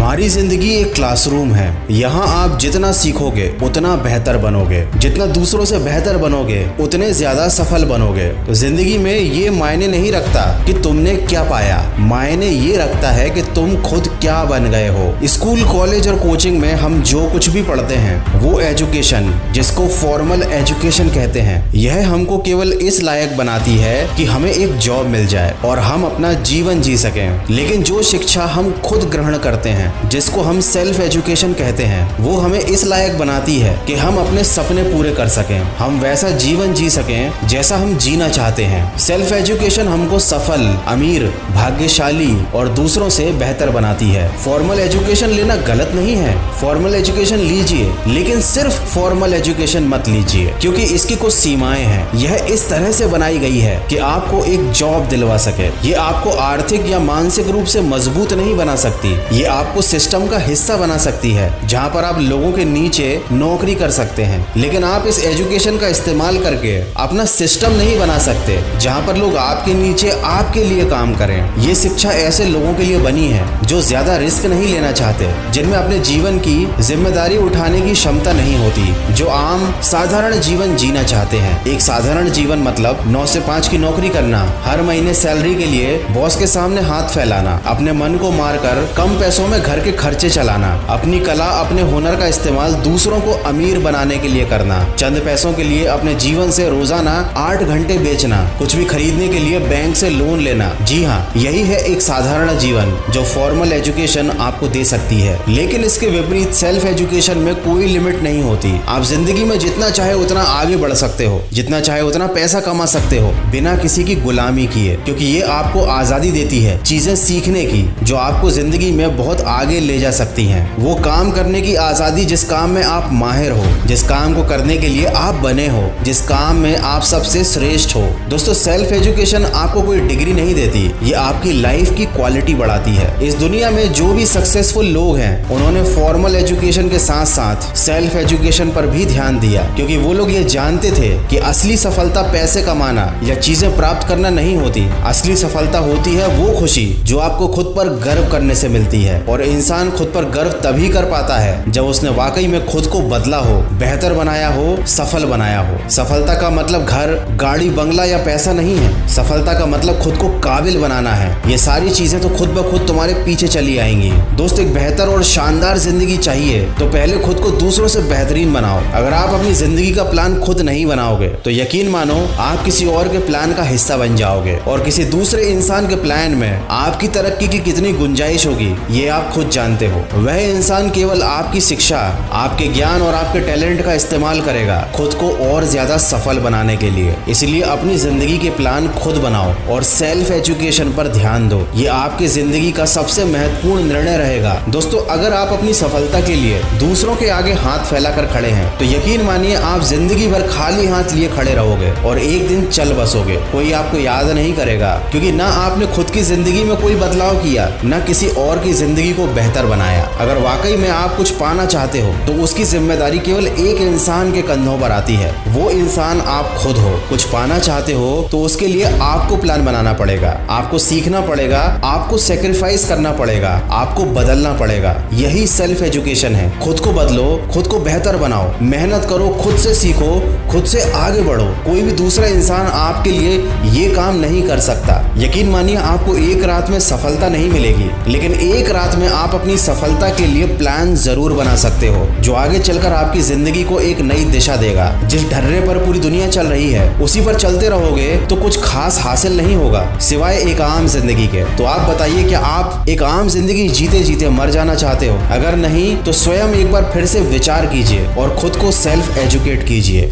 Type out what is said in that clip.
हमारी जिंदगी एक क्लासरूम है। यहाँ आप जितना सीखोगे उतना बेहतर बनोगे, जितना दूसरों से बेहतर बनोगे उतने ज्यादा सफल बनोगे। तो जिंदगी में ये मायने नहीं रखता कि तुमने क्या पाया, मायने ये रखता है कि तुम खुद क्या बन गए हो। स्कूल, कॉलेज और कोचिंग में हम जो कुछ भी पढ़ते हैं वो एजुकेशन, जिसको फॉर्मल एजुकेशन कहते हैं, यह हमको केवल इस लायक बनाती है कि हमें एक जॉब मिल जाए और हम अपना जीवन जी सकें। लेकिन जो शिक्षा हम खुद ग्रहण करते हैं, जिसको हम सेल्फ एजुकेशन कहते हैं, वो हमें इस लायक बनाती है कि हम अपने सपने पूरे कर सकें, हम वैसा जीवन जी सकें जैसा हम जीना चाहते हैं। सेल्फ एजुकेशन हमको सफल, अमीर, भाग्यशाली और दूसरों से बेहतर बनाती है। फॉर्मल एजुकेशन लेना गलत नहीं है, फॉर्मल एजुकेशन लीजिए, लेकिन सिर्फ फॉर्मल एजुकेशन मत लीजिए, क्योंकि इसकी कुछ सीमाएं हैं। यह इस तरह से बनाई गई है कि आपको एक जॉब दिलवा सके। ये आपको आर्थिक या मानसिक रूप से मजबूत नहीं बना सकती, ये आपको सिस्टम का हिस्सा बना सकती है जहां पर आप लोगों के नीचे नौकरी कर सकते हैं। लेकिन आप इस एजुकेशन का इस्तेमाल करके अपना सिस्टम नहीं बना सकते जहां पर लोग आपके नीचे आपके लिए काम करें। ये शिक्षा ऐसे लोगों के लिए बनी है जो ज्यादा रिस्क नहीं लेना चाहते, जिनमें अपने जीवन की जिम्मेदारी उठाने की क्षमता नहीं होती, जो आम साधारण जीवन जीना चाहते हैं। एक साधारण जीवन मतलब 9 से 5 की नौकरी करना, हर महीने सैलरी के लिए बॉस के सामने हाथ फैलाना, अपने मन को मारकर कम पैसों में घर के खर्चे चलाना, अपनी कला, अपने हुनर का इस्तेमाल दूसरों को अमीर बनाने के लिए करना, चंद पैसों के लिए अपने जीवन से रोजाना 8 घंटे बेचना, कुछ भी खरीदने के लिए बैंक से लोन लेना। जी हाँ, यही है एक साधारण जीवन जो फॉर्मल एजुकेशन आपको दे सकती है। लेकिन इसके विपरीत सेल्फ एजुकेशन में कोई लिमिट नहीं होती। आप जिंदगी में जितना चाहे उतना आगे बढ़ सकते हो, जितना चाहे उतना पैसा कमा सकते हो, बिना किसी की गुलामी किए, क्योंकि ये आपको आजादी देती है चीजें सीखने की जो आपको जिंदगी में बहुत आगे ले जा सकती हैं। वो काम करने की आजादी जिस काम में आप माहिर हो, जिस काम को करने के लिए आप बने हो, जिस काम में आप सबसे श्रेष्ठ हो। दोस्तों, सेल्फ एजुकेशन आपको कोई डिग्री नहीं देती, ये आपकी लाइफ की क्वालिटी बढ़ाती है। इस दुनिया में जो भी सक्सेसफुल लोग हैं, उन्होंने फॉर्मल एजुकेशन के साथ साथ सेल्फ एजुकेशन पर भी ध्यान दिया, क्योंकि वो लोग ये जानते थे कि असली सफलता पैसे कमाना या चीजें प्राप्त करना नहीं होती। असली सफलता होती है वो खुशी जो आपको खुद पर गर्व करने से मिलती है। और इंसान खुद पर गर्व तभी कर पाता है जब उसने वाकई में खुद को बदला हो, बेहतर बनाया हो, सफल बनाया हो। सफलता का मतलब घर, गाड़ी, बंगला या पैसा नहीं है। सफलता का मतलब खुद को काबिल बनाना है। ये सारी चीजें तो खुद ब खुद तुम्हारे पीछे चली आएंगी। दोस्त, एक बेहतर और शानदार जिंदगी चाहिए तो पहले खुद को दूसरों से बेहतरीन बनाओ। अगर आप अपनी जिंदगी का प्लान खुद नहीं बनाओगे तो यकीन मानो आप किसी और के प्लान का हिस्सा बन जाओगे, और किसी दूसरे इंसान के प्लान में आपकी तरक्की की कितनी गुंजाइश होगी ये आप खुद जानते हो। वह इंसान केवल आपकी शिक्षा, आपके ज्ञान और आपके टैलेंट का इस्तेमाल करेगा खुद को और ज्यादा सफल बनाने के लिए। इसलिए अपनी जिंदगी के प्लान खुद बनाओ और सेल्फ एजुकेशन पर ध्यान दो। ये आपकी जिंदगी का सबसे महत्वपूर्ण निर्णय रहेगा। दोस्तों, अगर आप अपनी सफलता के लिए दूसरों के आगे हाथ फैलाकर खड़े हैं तो यकीन मानिए आप जिंदगी भर खाली हाथ लिए खड़े रहोगे और एक दिन चल बसोगे। कोई आपको याद नहीं करेगा, क्योंकि ना आपने खुद की जिंदगी में कोई बदलाव किया, ना किसी और की जिंदगी को बेहतर बनाया। अगर वाकई में आप कुछ पाना चाहते हो तो उसकी जिम्मेदारी केवल एक इंसान के कंधों पर आती है, वो इंसान आप खुद हो। कुछ पाना चाहते हो तो उसके लिए आपको प्लान बनाना पड़ेगा, आपको सीखना पड़ेगा, आपको सेक्रीफाइस करना पड़ेगा, आपको बदलना पड़ेगा। यही सेल्फ एजुकेशन है। खुद को बदलो, खुद को बेहतर बनाओ, मेहनत करो, खुद से सीखो, खुद से आगे बढ़ो। कोई भी दूसरा इंसान आपके लिए ये काम नहीं कर सकता। यकीन मानिए आपको एक रात में सफलता नहीं मिलेगी, लेकिन एक रात में आप अपनी सफलता के लिए प्लान जरूर बना सकते हो जो आगे चलकर आपकी जिंदगी को एक नई दिशा देगा। जिस ढर्रे पर पूरी दुनिया चल रही है उसी पर चलते रहोगे तो कुछ खास हासिल नहीं होगा सिवाय एक आम जिंदगी के। तो आप बताइए, क्या आप एक आम जिंदगी जीते जीते मर जाना चाहते हो? अगर नहीं तो स्वयं एक बार फिर से विचार कीजिए और खुद को सेल्फ एजुकेट कीजिए।